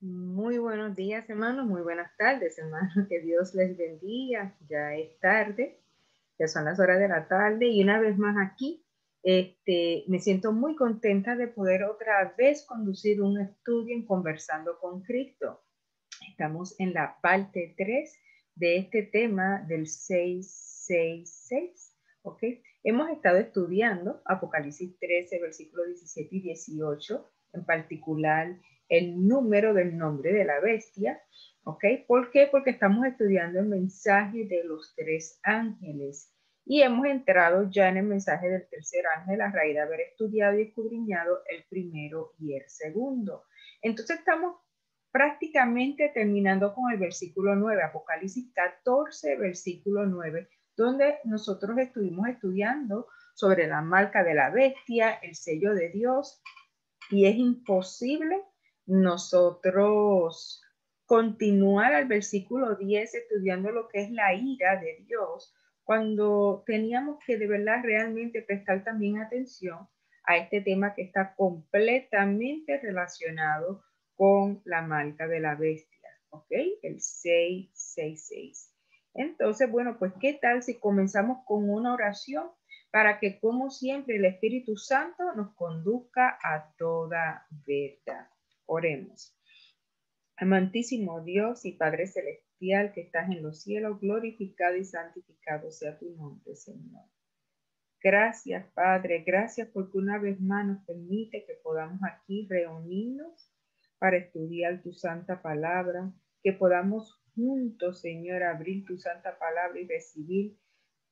Muy buenos días, hermanos. Muy buenas tardes, hermanos. Que Dios les bendiga. Ya es tarde, ya son las horas de la tarde y una vez más aquí, me siento muy contenta de poder otra vez conducir un estudio en Conversando con Cristo. Estamos en la parte 3 de este tema del 666, ¿ok? Hemos estado estudiando Apocalipsis 13, versículos 17 y 18, en particular el número del nombre de la bestia, ¿ok? ¿Por qué? Porque estamos estudiando el mensaje de los tres ángeles y hemos entrado ya en el mensaje del tercer ángel a raíz de haber estudiado y escudriñado el primero y el segundo. Entonces estamos prácticamente terminando con el versículo 9, Apocalipsis 14, versículo 9, donde nosotros estuvimos estudiando sobre la marca de la bestia, el sello de Dios, y es imposible nosotros continuar al versículo 10 estudiando lo que es la ira de Dios, cuando teníamos que de verdad realmente prestar también atención a este tema que está completamente relacionado con la marca de la bestia, ¿ok? El 666. Entonces, bueno, pues, ¿qué tal si comenzamos con una oración para que, como siempre, el Espíritu Santo nos conduzca a toda verdad? Oremos. Amantísimo Dios y Padre Celestial que estás en los cielos, glorificado y santificado sea tu nombre, Señor. Gracias, Padre, gracias porque una vez más nos permite que podamos aquí reunirnos para estudiar tu santa palabra, que podamos juntos, Señor, abrir tu santa palabra y recibir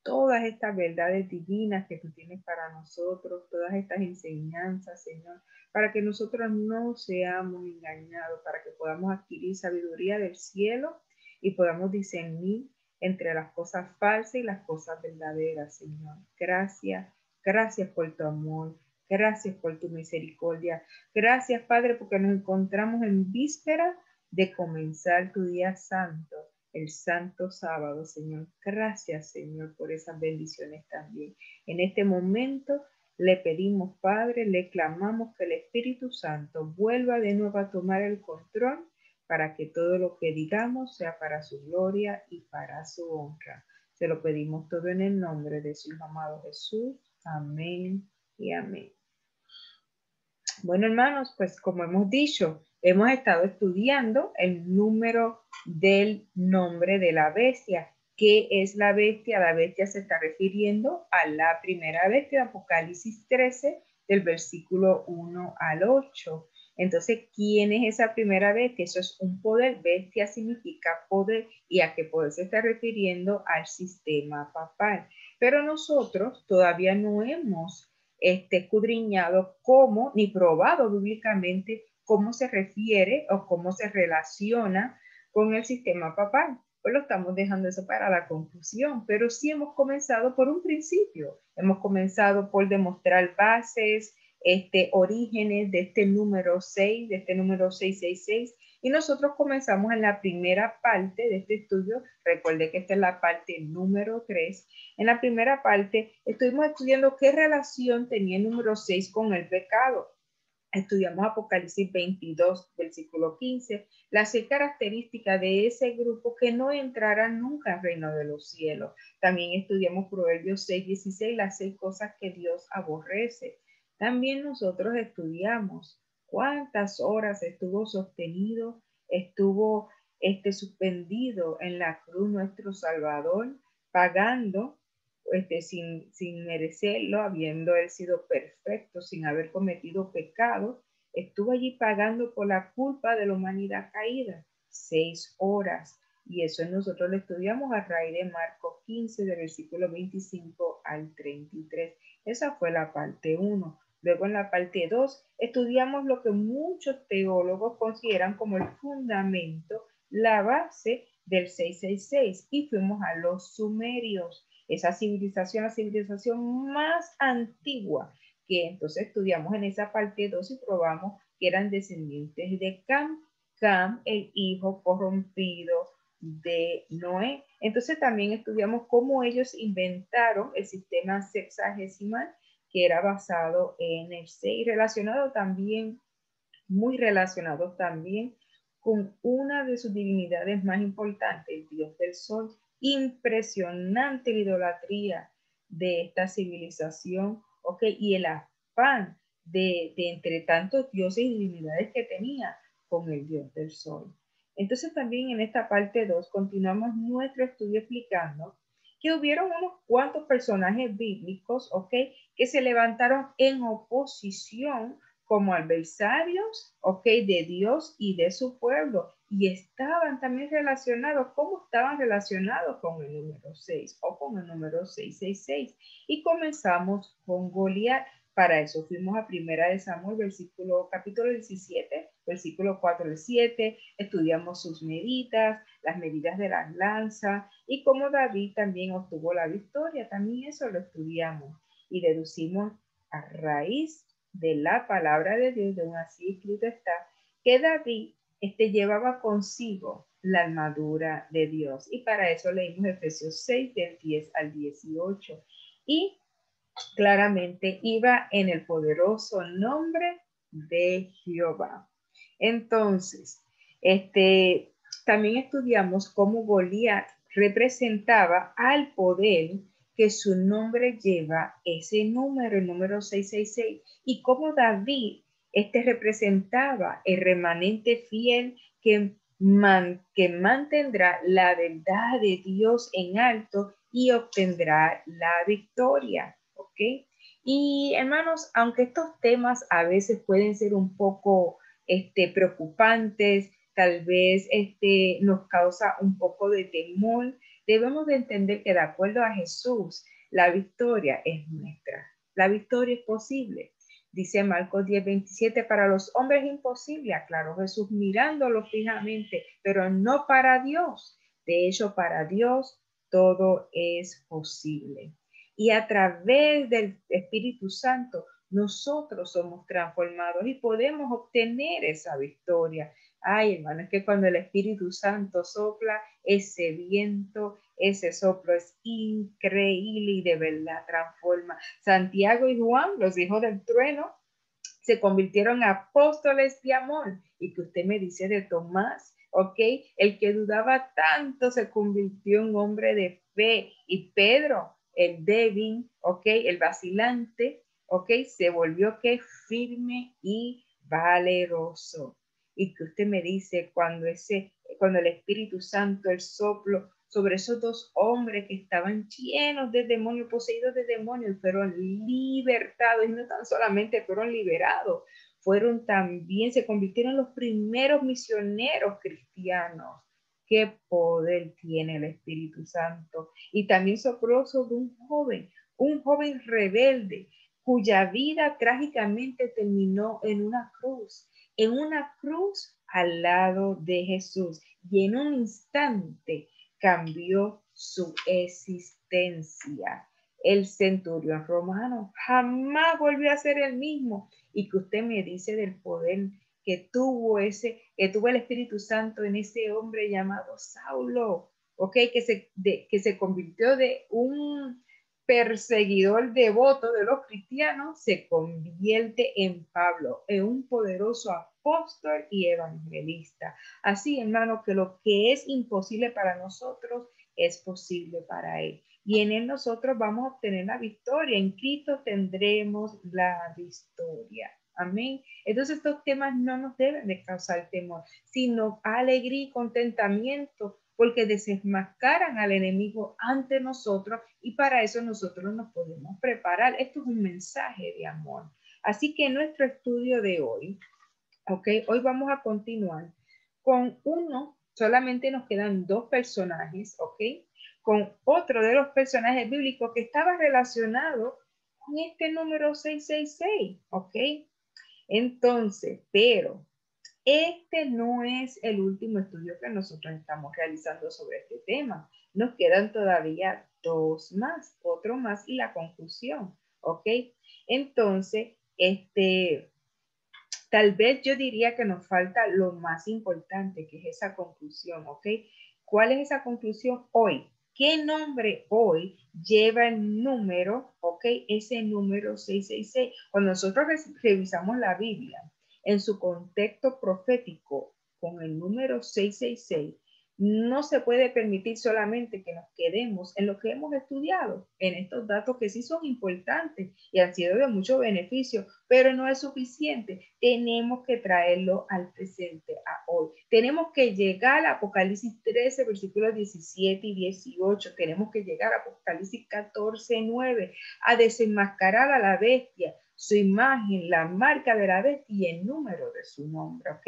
todas estas verdades divinas que tú tienes para nosotros, todas estas enseñanzas, Señor, para que nosotros no seamos engañados, para que podamos adquirir sabiduría del cielo y podamos discernir entre las cosas falsas y las cosas verdaderas, Señor. Gracias, gracias por tu amor, gracias por tu misericordia. Gracias, Padre, porque nos encontramos en víspera de comenzar tu día santo, el santo sábado, Señor. Gracias, Señor, por esas bendiciones también. En este momento le pedimos, Padre, le clamamos que el Espíritu Santo vuelva de nuevo a tomar el control para que todo lo que digamos sea para su gloria y para su honra. Se lo pedimos todo en el nombre de su amado Jesús. Amén y amén. Bueno, hermanos, pues como hemos dicho, hemos estado estudiando el número del nombre de la bestia. ¿Qué es la bestia? La bestia se está refiriendo a la primera bestia de Apocalipsis 13, del versículo 1 al 8. Entonces, ¿quién es esa primera bestia? Eso es un poder. Bestia significa poder, y a qué poder se está refiriendo al sistema papal. Pero nosotros todavía no hemos escudriñado cómo, ni probado bíblicamente cómo se refiere o cómo se relaciona con el sistema papal. Pues lo estamos dejando eso para la conclusión, pero sí hemos comenzado por un principio. Hemos comenzado por demostrar bases, orígenes de este número 6, de este número 666, y nosotros comenzamos en la primera parte de este estudio. Recuerde que esta es la parte número 3. En la primera parte estuvimos estudiando qué relación tenía el número 6 con el pecado. Estudiamos Apocalipsis 22, versículo 15, las 6 características de ese grupo que no entrarán nunca al reino de los cielos. También estudiamos Proverbios 6, 16, las 6 cosas que Dios aborrece. También nosotros estudiamos cuántas horas estuvo sostenido, estuvo suspendido en la cruz nuestro Salvador, pagando sin merecerlo, habiendo él sido perfecto, sin haber cometido pecado, estuvo allí pagando por la culpa de la humanidad caída, 6 horas. Y eso nosotros lo estudiamos a raíz de Marcos 15, del versículo 25 al 33. Esa fue la parte 1. Luego en la parte 2 estudiamos lo que muchos teólogos consideran como el fundamento, la base del 666, y fuimos a los sumerios, esa civilización, la civilización más antigua, que entonces estudiamos en esa parte 2 y probamos que eran descendientes de Cam, Cam, el hijo corrompido de Noé. Entonces también estudiamos cómo ellos inventaron el sistema sexagesimal, que era basado en el 6, relacionado también, muy relacionado también con una de sus divinidades más importantes, el dios del sol. Impresionante la idolatría de esta civilización, ¿ok? Y el afán de entre tantos dioses y divinidades que tenía con el dios del sol. Entonces también en esta parte 2 continuamos nuestro estudio explicando que hubieron unos cuantos personajes bíblicos, ¿ok? Que se levantaron en oposición como adversarios, ¿ok? De Dios y de su pueblo. Y estaban también relacionados, ¿cómo estaban relacionados con el número 6 o con el número 666? Y comenzamos con Goliat. Para eso fuimos a Primera de Samuel, capítulo 17, versículo 4 al 7, estudiamos sus medidas, las medidas de las lanzas y cómo David también obtuvo la victoria. También eso lo estudiamos y deducimos a raíz de la palabra de Dios, de un así escrito está, que David llevaba consigo la armadura de Dios. Y para eso leímos Efesios 6, del 10 al 18. Y claramente iba en el poderoso nombre de Jehová. Entonces, también estudiamos cómo Goliat representaba al poder que su nombre lleva, ese número, el número 666, y cómo David representaba el remanente fiel que mantendrá la verdad de Dios en alto y obtendrá la victoria. ¿Ok? Y hermanos, aunque estos temas a veces pueden ser un poco preocupantes, tal vez nos causa un poco de temor, debemos de entender que de acuerdo a Jesús, la victoria es nuestra. La victoria es posible. Dice Marcos 10:27, para los hombres es imposible, aclaró Jesús mirándolo fijamente, pero no para Dios. De hecho, para Dios todo es posible. Y a través del Espíritu Santo, nosotros somos transformados y podemos obtener esa victoria. Ay, hermano, es que cuando el Espíritu Santo sopla, ese viento, ese soplo es increíble y de verdad transforma. Santiago y Juan, los hijos del trueno, se convirtieron en apóstoles de amor. Y que usted me dice de Tomás, ¿ok? El que dudaba tanto se convirtió en hombre de fe. Y Pedro, el débil, ¿ok? El vacilante, ¿ok? Se volvió que firme y valeroso. Y que usted me dice cuando el Espíritu Santo, el soplo sobre esos dos hombres que estaban llenos de demonios, poseídos de demonios, fueron libertados, y no tan solamente fueron liberados, fueron también, se convirtieron en los primeros misioneros cristianos. Qué poder tiene el Espíritu Santo. Y también sopló sobre un joven rebelde, cuya vida trágicamente terminó en una cruz al lado de Jesús. Y en un instante cambió su existencia. El centurión romano jamás volvió a ser el mismo. Y que usted me dice del poder que tuvo el Espíritu Santo en ese hombre llamado Saulo, ¿ok? Que se convirtió de un perseguidor devoto de los cristianos, se convierte en Pablo, en un poderoso apóstol y evangelista. Así, hermano, que lo que es imposible para nosotros es posible para él. Y en él nosotros vamos a obtener la victoria. En Cristo tendremos la victoria. Amén. Entonces estos temas no nos deben de causar temor, sino alegría y contentamiento, porque desenmascaran al enemigo ante nosotros y para eso nosotros nos podemos preparar. Esto es un mensaje de amor. Así que nuestro estudio de hoy, ¿ok? Hoy vamos a continuar con solamente nos quedan dos personajes, ¿ok? Con otro de los personajes bíblicos que estaba relacionado con este número 666, ¿ok? Entonces, pero no es el último estudio que nosotros estamos realizando sobre este tema. Nos quedan todavía dos más, otro más y la conclusión, ¿ok? Entonces, tal vez yo diría que nos falta lo más importante, que es esa conclusión, ¿ok? ¿Cuál es esa conclusión hoy? ¿Qué nombre hoy lleva el número, ok? Ese número 666. Cuando nosotros revisamos la Biblia en su contexto profético, con el número 666, no se puede permitir solamente que nos quedemos en lo que hemos estudiado, en estos datos que sí son importantes y han sido de mucho beneficio, pero no es suficiente. Tenemos que traerlo al presente, a hoy. Tenemos que llegar a Apocalipsis 13, versículos 17 y 18. Tenemos que llegar a Apocalipsis 14, 9, a desenmascarar a la bestia, su imagen, la marca de la bestia y el número de su nombre, ¿ok?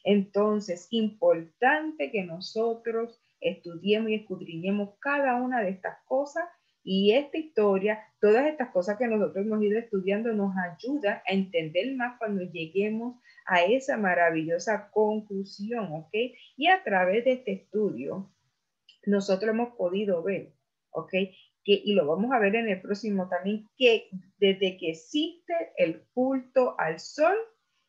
Entonces, importante que nosotros estudiemos y escudriñemos cada una de estas cosas, y esta historia, todas estas cosas que nosotros hemos ido estudiando nos ayudan a entender más cuando lleguemos a esa maravillosa conclusión, ¿ok? Y a través de este estudio, nosotros hemos podido ver, ¿ok? Y lo vamos a ver en el próximo también, que desde que existe el culto al sol,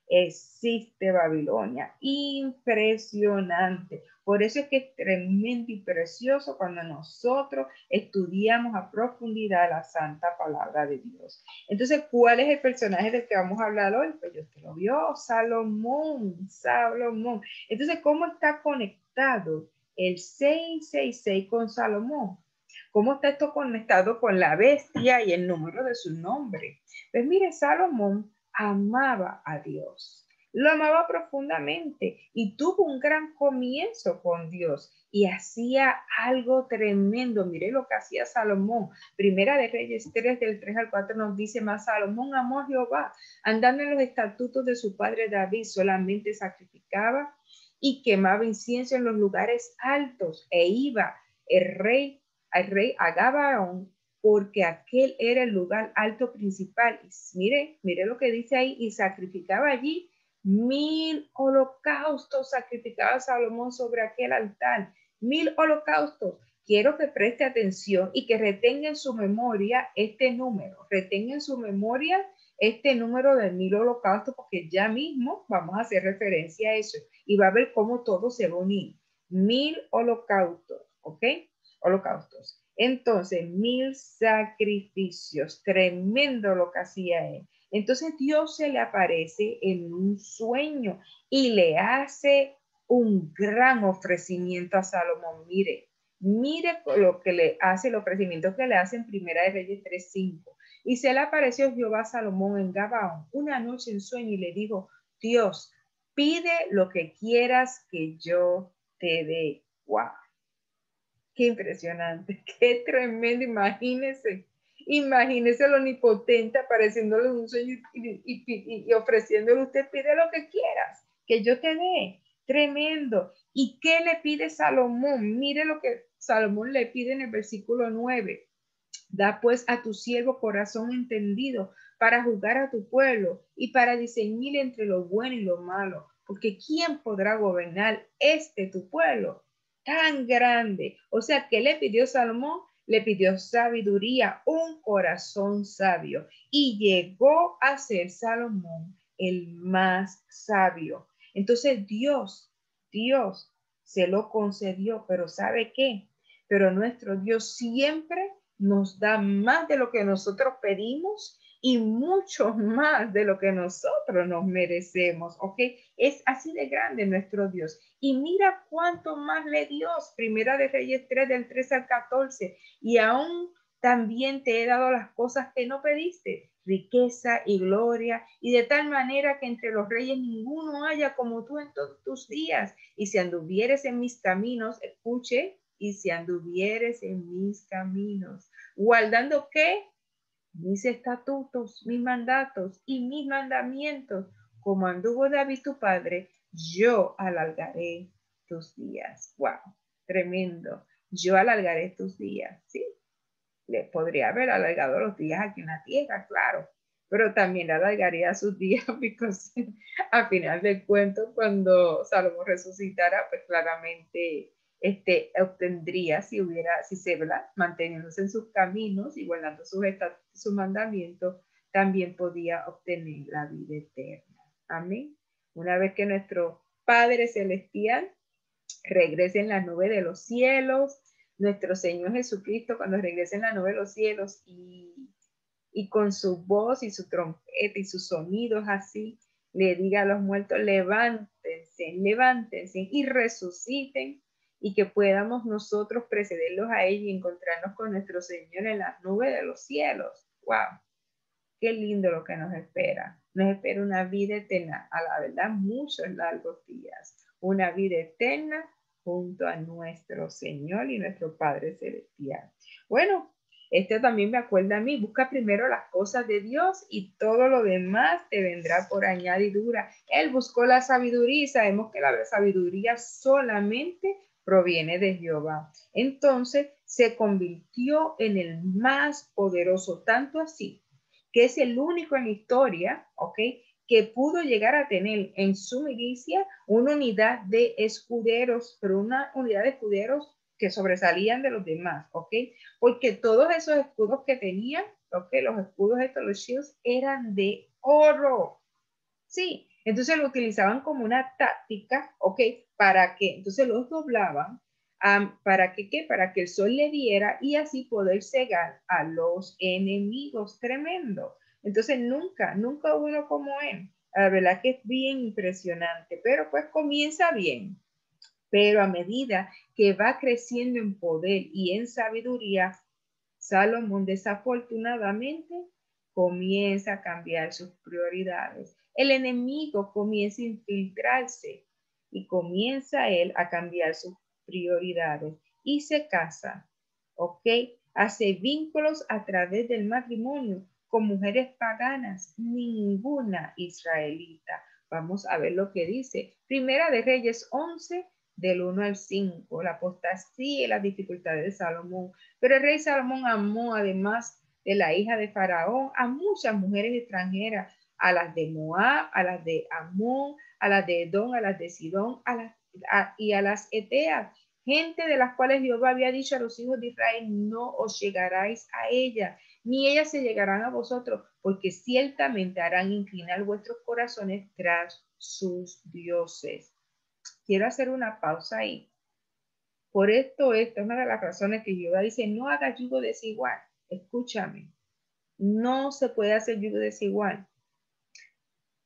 existe Babilonia. Impresionante. Por eso es que es tremendo y precioso cuando nosotros estudiamos a profundidad la santa palabra de Dios. Entonces, ¿cuál es el personaje del que vamos a hablar hoy? Pues yo te lo vio, Salomón, Salomón. Entonces, ¿cómo está conectado el 666 con Salomón? ¿Cómo está esto conectado con la bestia y el número de su nombre? Pues mire, Salomón amaba a Dios, lo amaba profundamente y tuvo un gran comienzo con Dios y hacía algo tremendo. Mire lo que hacía Salomón. Primera de Reyes 3, del 3 al 4 nos dice: más Salomón amó a Jehová, andando en los estatutos de su padre David, solamente sacrificaba y quemaba incienso en los lugares altos, e iba el rey a Gabaón, porque aquel era el lugar alto principal. Y mire lo que dice ahí: y sacrificaba allí 1000 holocaustos, sacrificaba Salomón sobre aquel altar, 1000 holocaustos. Quiero que preste atención y que retenga en su memoria este número, retenga en su memoria este número de 1000 holocaustos, porque ya mismo vamos a hacer referencia a eso y va a ver cómo todo se va a unir. 1000 holocaustos, ¿ok? Holocaustos. Entonces, 1000 sacrificios, tremendo lo que hacía él. Entonces Dios se le aparece en un sueño y le hace un gran ofrecimiento a Salomón. Mire lo que le hace, el ofrecimiento que le hace en Primera de Reyes 3:5. Y se le apareció Jehová a Salomón en Gabaón una noche en sueño y le dijo: Dios, pide lo que quieras que yo te dé. ¡Wow! Qué impresionante, qué tremendo. Imagínese lo omnipotente apareciéndole en un sueño y ofreciéndole: usted pide lo que quieras, que yo te dé. Tremendo. ¿Y qué le pide Salomón? Mire lo que Salomón le pide en el versículo 9. Da pues a tu siervo corazón entendido para juzgar a tu pueblo y para discernir entre lo bueno y lo malo, porque ¿quién podrá gobernar tu pueblo tan grande? O sea, ¿qué le pidió Salomón? Le pidió sabiduría, un corazón sabio, y llegó a ser Salomón el más sabio. Entonces Dios se lo concedió, pero ¿sabe qué? Pero nuestro Dios siempre nos da más de lo que nosotros pedimos y mucho más de lo que nosotros nos merecemos, ¿ok? Es así de grande nuestro Dios. Y mira cuánto más le dio. Primera de Reyes 3, del 13 al 14. Y aún también te he dado las cosas que no pediste, riqueza y gloria, y de tal manera que entre los reyes ninguno haya como tú en todos tus días. Y si anduvieres en mis caminos, escuche, y si anduvieres en mis caminos, guardando ¿qué? Mis estatutos, mis mandatos y mis mandamientos, como anduvo David tu padre, yo alargaré tus días. Wow, tremendo. Yo alargaré tus días, ¿sí? Le podría haber alargado los días aquí en la tierra, claro, pero también alargaría sus días, porque al final del cuento, cuando Salomón resucitara, pues claramente obtendría, si se, ¿verdad?, manteniéndose en sus caminos y guardando sus mandamientos, también podía obtener la vida eterna. Amén. Una vez que nuestro Padre Celestial regrese en la nube de los cielos, nuestro Señor Jesucristo, cuando regrese en la nube de los cielos y con su voz y su trompeta y sus sonidos así, le diga a los muertos: levántense, levántense y resuciten y que podamos nosotros precederlos a ellos y encontrarnos con nuestro Señor en las nubes de los cielos. ¡Wow! Qué lindo lo que nos espera. Nos espera una vida eterna, a la verdad, muchos largos días. Una vida eterna junto a nuestro Señor y nuestro Padre Celestial. Bueno, esto también me acuerda a mí. Busca primero las cosas de Dios y todo lo demás te vendrá por añadidura. Él buscó la sabiduría y sabemos que la sabiduría solamente proviene de Jehová. Entonces se convirtió en el más poderoso, tanto así que es el único en la historia, ¿ok?, que pudo llegar a tener en su milicia una unidad de escuderos, pero una unidad de escuderos que sobresalían de los demás, ¿ok? Porque todos esos escudos que tenían, ¿ok?, los escudos estos, los shields, eran de oro. Sí, entonces lo utilizaban como una táctica, ¿ok? Para que, entonces los doblaban, ¿para que qué? Para que el sol le diera y así poder cegar a los enemigos. Tremendo. Entonces nunca hubo uno como él. La verdad que es bien impresionante, pero pues comienza bien. Pero a medida que va creciendo en poder y en sabiduría, Salomón desafortunadamente comienza a cambiar sus prioridades. El enemigo comienza a infiltrarse y comienza él a cambiar sus prioridades y se casa, ¿ok? Hace vínculos a través del matrimonio con mujeres paganas, ninguna israelita. Vamos a ver lo que dice. Primera de Reyes 11, del 1 al 5, la apostasía y las dificultades de Salomón. Pero el rey Salomón amó, además de la hija de Faraón, a muchas mujeres extranjeras, a las de Moab, a las de Amón, a las de Edom, a las de Sidón, y a las Eteas, gente de las cuales Jehová había dicho a los hijos de Israel: no os llegaráis a ella, ni ellas se llegarán a vosotros, porque ciertamente harán inclinar vuestros corazones tras sus dioses. Quiero hacer una pausa ahí. Por esto, esta es una de las razones que Jehová dice: no haga yugo desigual. Escúchame, no se puede hacer yugo desigual.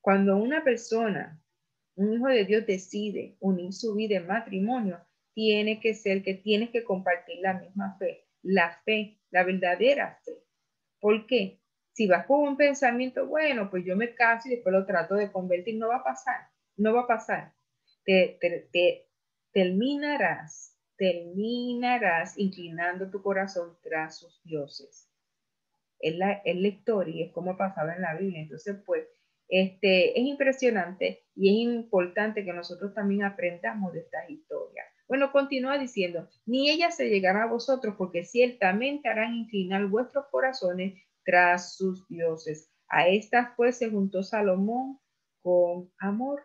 Cuando una persona, un hijo de Dios, decide unir su vida en matrimonio, tiene que ser que tienes que compartir la misma fe, la verdadera fe. ¿Por qué? Si vas con un pensamiento, bueno, pues yo me caso y después lo trato de convertir, no va a pasar, no va a pasar. Terminarás inclinando tu corazón tras sus dioses. Es la historia, es como pasaba en la Biblia. Entonces, pues, es impresionante y es importante que nosotros también aprendamos de estas historias. Bueno, continúa diciendo: ni ellas se llegarán a vosotros, porque ciertamente harán inclinar vuestros corazones tras sus dioses. A estas pues se juntó Salomón con amor.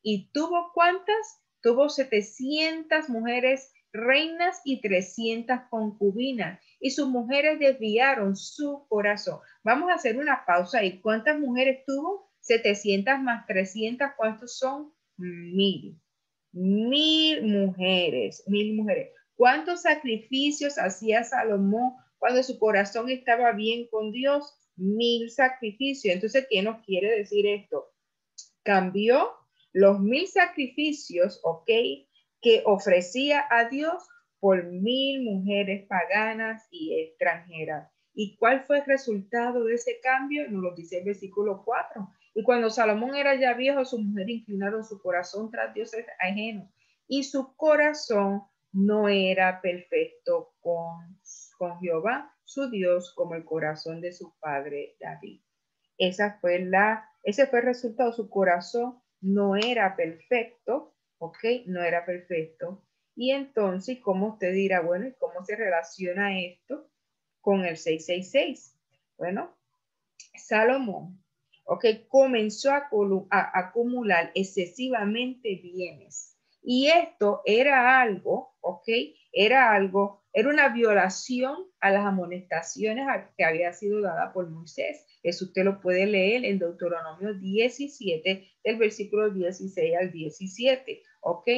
¿Y tuvo cuántas? Tuvo 700 mujeres reinas y 300 concubinas, y sus mujeres desviaron su corazón. Vamos a hacer una pausa. ¿Y cuántas mujeres tuvo? 700 más 300, ¿cuántos son? 1000. 1000 mujeres, 1000 mujeres. ¿Cuántos sacrificios hacía Salomón cuando su corazón estaba bien con Dios? 1000 sacrificios. Entonces, ¿qué nos quiere decir esto? Cambió los 1000 sacrificios, ¿ok?, que ofrecía a Dios por 1000 mujeres paganas y extranjeras. ¿Y cuál fue el resultado de ese cambio? Nos lo dice el versículo 4. Y cuando Salomón era ya viejo, sus mujeres inclinaron su corazón tras dioses ajenos, y su corazón no era perfecto con Jehová, su Dios, como el corazón de su padre David. Ese fue el resultado. Su corazón no era perfecto, ¿ok? No era perfecto. Y entonces, ¿cómo usted dirá? Bueno, ¿y cómo se relaciona esto con el 666? Bueno, Salomón, ¿ok?, comenzó a acumular excesivamente bienes. Y esto era algo, ¿ok?, era una violación a las amonestaciones que había sido dada por Moisés. Eso usted lo puede leer en Deuteronomio 17, del versículo 16 al 17, ¿ok?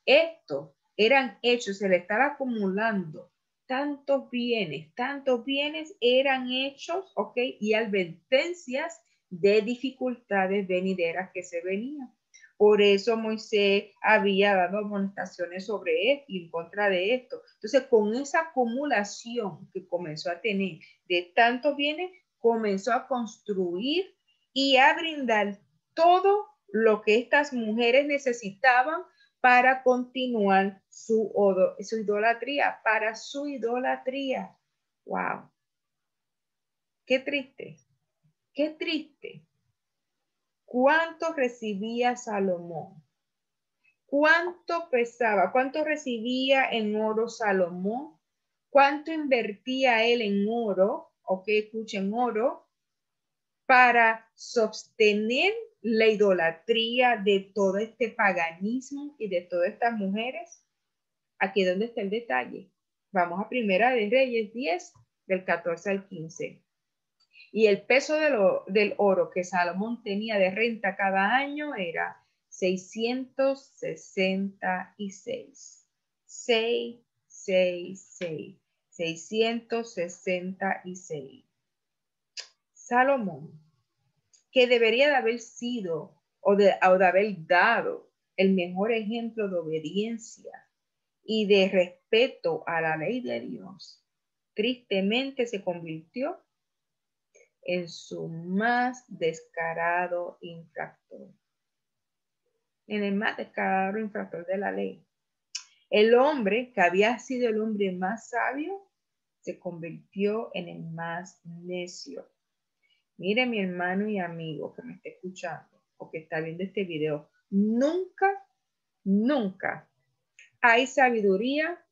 Estos eran hechos, se le estaba acumulando tantos bienes eran hechos, ¿ok?, y advertencias de dificultades venideras que se venían. Por eso Moisés había dado amonestaciones sobre esto y en contra de esto. Entonces, con esa acumulación que comenzó a tener de tantos bienes, comenzó a construir y a brindar todo lo que estas mujeres necesitaban para continuar su idolatría, para su idolatría. ¡Wow! ¡Qué triste! ¡Qué triste! ¿Cuánto recibía Salomón? ¿Cuánto pesaba? ¿Cuánto recibía en oro Salomón? ¿Cuánto invertía él en oro? Ok, escuchen, oro, para sostener la idolatría de todo este paganismo y de todas estas mujeres. Aquí es donde está el detalle. Vamos a Primera de Reyes 10, del 14 al 15. Y el peso del oro que Salomón tenía de renta cada año era 666. 666. 666. Salomón, que debería de haber sido o de haber dado el mejor ejemplo de obediencia y de respeto a la ley de Dios, tristemente se convirtió en su más descarado infractor. En el más descarado infractor de la ley. El hombre que había sido el hombre más sabio se convirtió en el más necio. Mire, mi hermano y amigo que me está escuchando o que está viendo este video, nunca hay sabiduría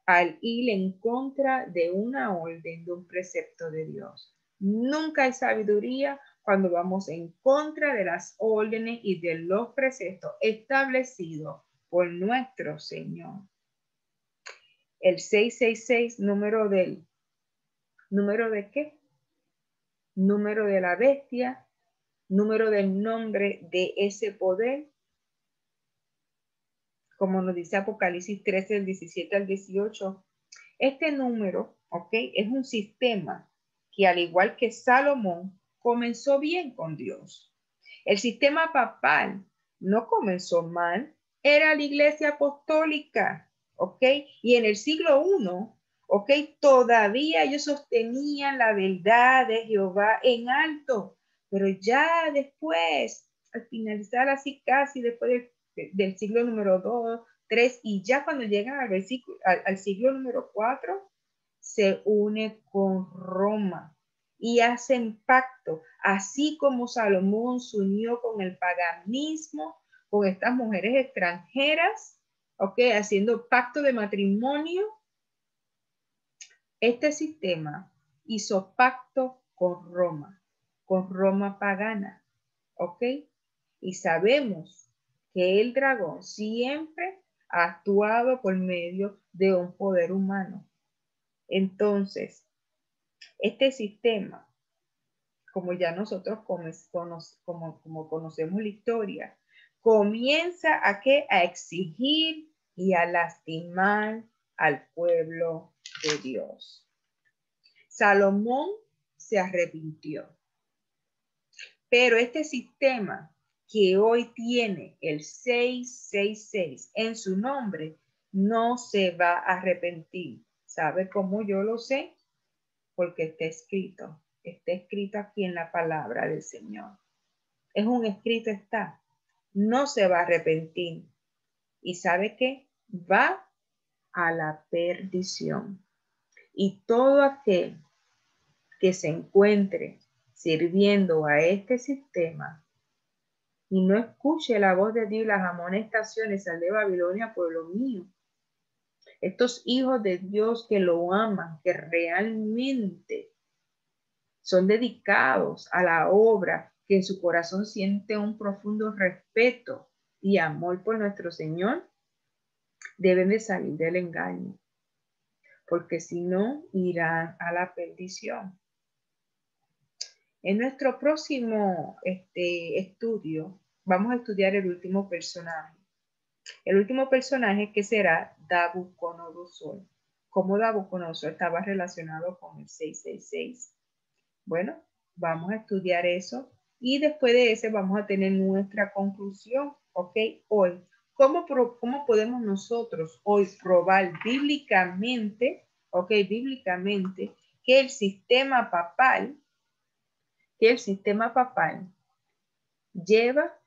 al ir en contra de una orden, de un precepto de Dios. Nunca hay sabiduría cuando vamos en contra de las órdenes y de los preceptos establecidos por nuestro Señor. El 666, ¿número de qué? Número de la bestia, número del nombre de ese poder, como nos dice Apocalipsis 13, del 17 al 18. Este número, ¿ok? Es un sistema que, al igual que Salomón, comenzó bien con Dios. El sistema papal no comenzó mal, era la iglesia apostólica, ¿ok? Y en el siglo I, ¿ok? Todavía ellos sostenían la verdad de Jehová en alto, pero ya después, al finalizar así casi después del siglo número 2, 3, y ya cuando llegan al siglo número 4, se une con Roma y hacen pacto, así como Salomón se unió con el paganismo, con estas mujeres extranjeras, ¿ok? Haciendo pacto de matrimonio. Este sistema hizo pacto con Roma pagana, ¿ok? Y sabemos que el dragón siempre ha actuado por medio de un poder humano. Entonces, este sistema, como ya nosotros como conocemos la historia, comienza a exigir y a lastimar al pueblo de Dios. Salomón se arrepintió, pero este sistema que hoy tiene el 666 en su nombre no se va a arrepentir. ¿Sabe cómo yo lo sé? Porque está escrito aquí en la palabra del Señor. Es un escrito está, no se va a arrepentir. ¿Y sabe qué? Va a la perdición. Y todo aquel que se encuentre sirviendo a este sistema y no escuche la voz de Dios y las amonestaciones, sal de Babilonia, pueblo mío. Estos hijos de Dios que lo aman, que realmente son dedicados a la obra, que en su corazón siente un profundo respeto y amor por nuestro Señor, deben de salir del engaño, porque si no, irán a la perdición. En nuestro próximo estudio, vamos a estudiar el último personaje. El último personaje que será Nabucodonosor. ¿Cómo Nabucodonosor estaba relacionado con el 666? Bueno, vamos a estudiar eso Y después de ese vamos a tener nuestra conclusión, ¿ok? Hoy, ¿cómo podemos nosotros hoy probar bíblicamente, ¿ok? Bíblicamente, que el sistema papal lleva,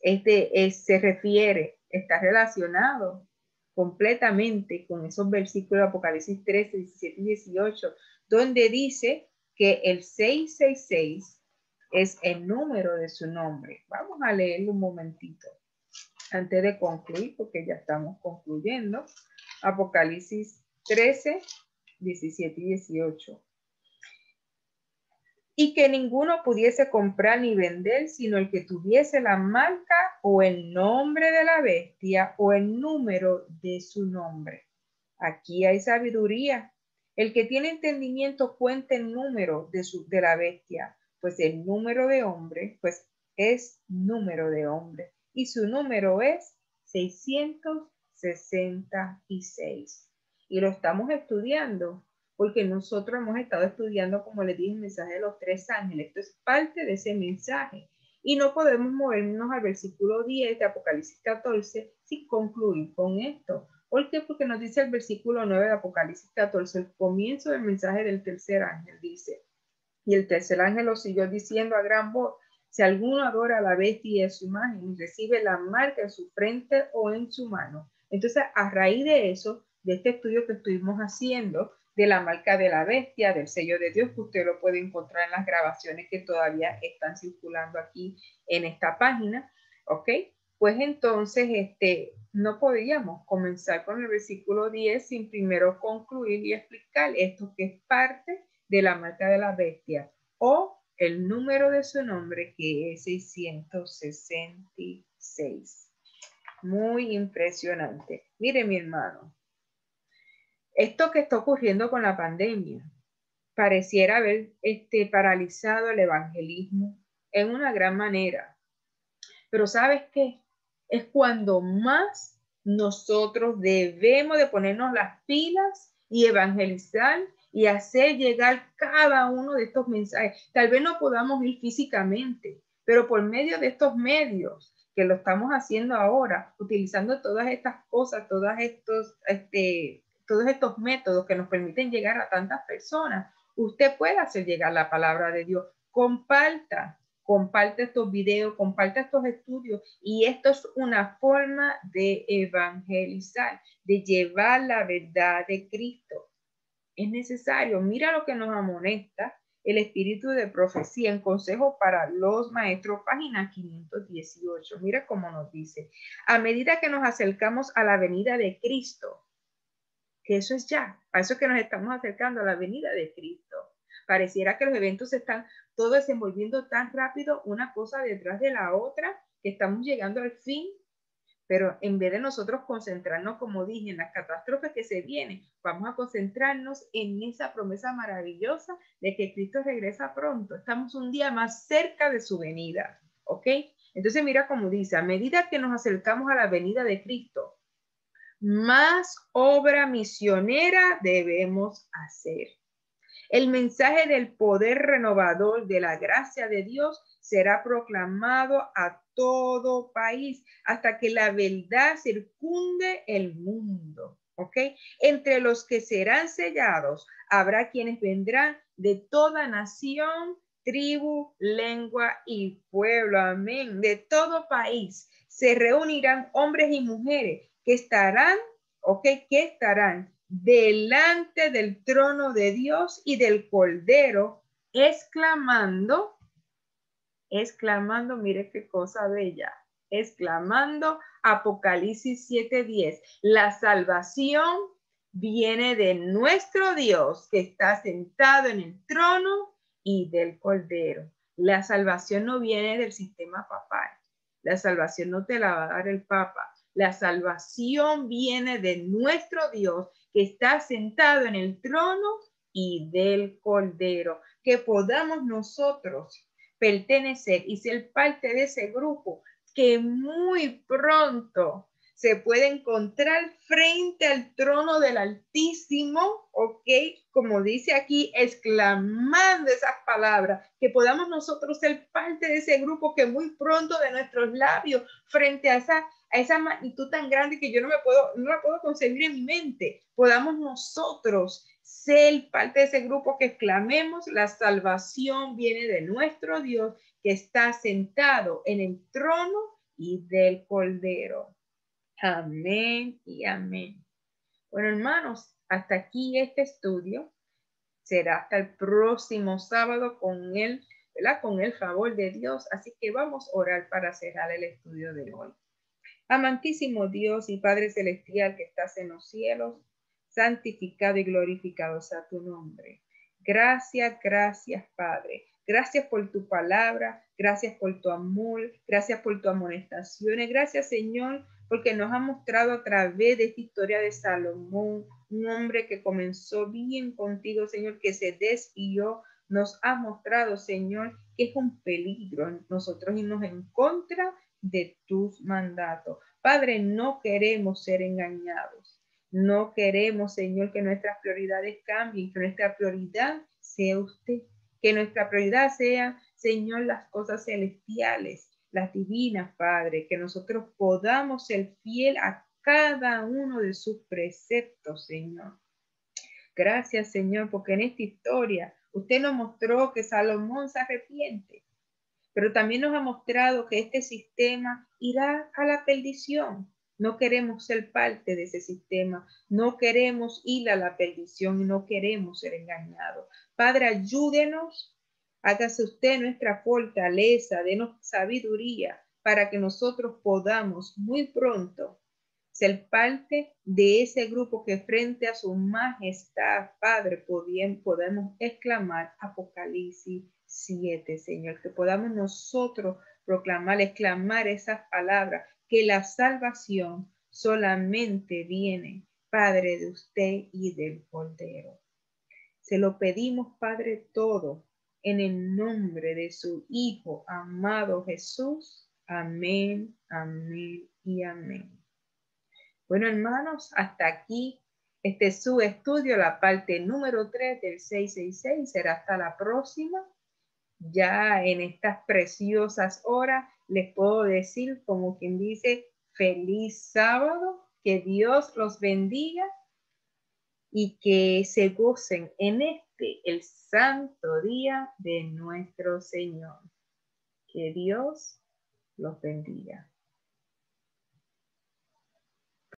se refiere, está relacionado completamente con esos versículos de Apocalipsis 13, 17 y 18, donde dice que el 666 es el número de su nombre. Vamos a leerlo un momentito antes de concluir, porque ya estamos concluyendo. Apocalipsis 13, 17 y 18. Y que ninguno pudiese comprar ni vender, sino el que tuviese la marca o el nombre de la bestia o el número de su nombre. Aquí hay sabiduría. El que tiene entendimiento cuenta el número de la bestia, pues el número de hombre, pues es número de hombre. Y su número es 666. Y lo estamos estudiando porque nosotros hemos estado estudiando, como les dije, el mensaje de los 3 ángeles. Esto es parte de ese mensaje. Y no podemos movernos al versículo 10 de Apocalipsis 14 sin concluir con esto. ¿Por qué? Porque nos dice el versículo 9 de Apocalipsis 14, el comienzo del mensaje del tercer ángel, dice, y el tercer ángel lo siguió diciendo a gran voz, si alguno adora a la bestia y a su imagen y recibe la marca en su frente o en su mano. Entonces, a raíz de eso, de este estudio que estuvimos haciendo, de la marca de la bestia, del sello de Dios, que usted lo puede encontrar en las grabaciones que todavía están circulando aquí en esta página, ¿ok? Pues entonces, no podíamos comenzar con el versículo 10 sin primero concluir y explicar esto que es parte de la marca de la bestia o el número de su nombre, que es 666. Muy impresionante. Mire, mi hermano, esto que está ocurriendo con la pandemia pareciera haber paralizado el evangelismo en una gran manera. Pero ¿sabes qué? Es cuando más nosotros debemos de ponernos las pilas y evangelizar y hacer llegar cada uno de estos mensajes. Tal vez no podamos ir físicamente, pero por medio de estos medios que lo estamos haciendo ahora, utilizando todas estas cosas, todos estos métodos que nos permiten llegar a tantas personas, usted puede hacer llegar la palabra de Dios. Comparte estos videos, comparte estos estudios, y esto es una forma de evangelizar, de llevar la verdad de Cristo. Es necesario. Mira lo que nos amonesta el espíritu de profecía en Consejo para los Maestros, página 518. Mira cómo nos dice: a medida que nos acercamos a la venida de Cristo, que eso es ya, a eso que nos estamos acercando, a la venida de Cristo. Pareciera que los eventos se están todo desenvolviendo tan rápido, una cosa detrás de la otra, que estamos llegando al fin. Pero en vez de nosotros concentrarnos, como dije, en las catástrofes que se vienen, vamos a concentrarnos en esa promesa maravillosa de que Cristo regresa pronto. Estamos un día más cerca de su venida, ¿ok? Entonces mira cómo dice: a medida que nos acercamos a la venida de Cristo, más obra misionera debemos hacer. El mensaje del poder renovador de la gracia de Dios será proclamado a todo país hasta que la verdad circunde el mundo. ¿Ok? Entre los que serán sellados habrá quienes vendrán de toda nación, tribu, lengua y pueblo. Amén. De todo país se reunirán hombres y mujeres que estarán, que estarán delante del trono de Dios y del Cordero, exclamando, mire qué cosa bella, exclamando, Apocalipsis 7:10, la salvación viene de nuestro Dios que está sentado en el trono y del Cordero. La salvación no viene del sistema papal. La salvación no te la va a dar el Papa. La salvación viene de nuestro Dios que está sentado en el trono y del Cordero. Que podamos nosotros pertenecer y ser parte de ese grupo que muy pronto se puede encontrar frente al trono del Altísimo, ¿ok? Como dice aquí, exclamando esas palabras, que podamos nosotros ser parte de ese grupo que muy pronto de nuestros labios, frente a esa magnitud tan grande que yo no la puedo concebir en mi mente, podamos nosotros ser parte de ese grupo que exclamemos, la salvación viene de nuestro Dios que está sentado en el trono y del Cordero. Amén y amén. Bueno, hermanos, hasta aquí este estudio. Será hasta el próximo sábado con él, ¿verdad? Con el favor de Dios. Así que vamos a orar para cerrar el estudio de hoy. Amantísimo Dios y Padre Celestial que estás en los cielos, santificado y glorificado sea tu nombre. Gracias, gracias, Padre. Gracias por tu palabra, gracias por tu amor, gracias por tu amonestaciones, gracias, Señor, porque nos ha mostrado a través de esta historia de Salomón, un hombre que comenzó bien contigo, Señor, que se desvió, nos ha mostrado, Señor, que es un peligro en nosotros irnos en contra de tus mandatos. Padre, no queremos ser engañados. No queremos, Señor, que nuestras prioridades cambien, que nuestra prioridad sea usted, que nuestra prioridad sea, Señor, las cosas celestiales, las divinas, Padre, que nosotros podamos ser fiel a cada uno de sus preceptos, Señor. Gracias, Señor, porque en esta historia usted nos mostró que Salomón se arrepiente, pero también nos ha mostrado que este sistema irá a la perdición. No queremos ser parte de ese sistema, no queremos ir a la perdición y no queremos ser engañados. Padre, ayúdenos, hágase usted nuestra fortaleza, denos sabiduría para que nosotros podamos muy pronto ser parte de ese grupo que frente a su majestad, Padre, podemos exclamar Apocalipsis 7, Señor, que podamos nosotros proclamar, exclamar esas palabras, que la salvación solamente viene, Padre, de usted y del Cordero. Se lo pedimos, Padre, todo en el nombre de su Hijo amado Jesús. Amén, amén y amén. Bueno, hermanos, hasta aquí este es su estudio, la parte número 3 del 666. Será hasta la próxima. Ya en estas preciosas horas les puedo decir, como quien dice, feliz sábado, que Dios los bendiga y que se gocen en el santo día de nuestro Señor. Que Dios los bendiga.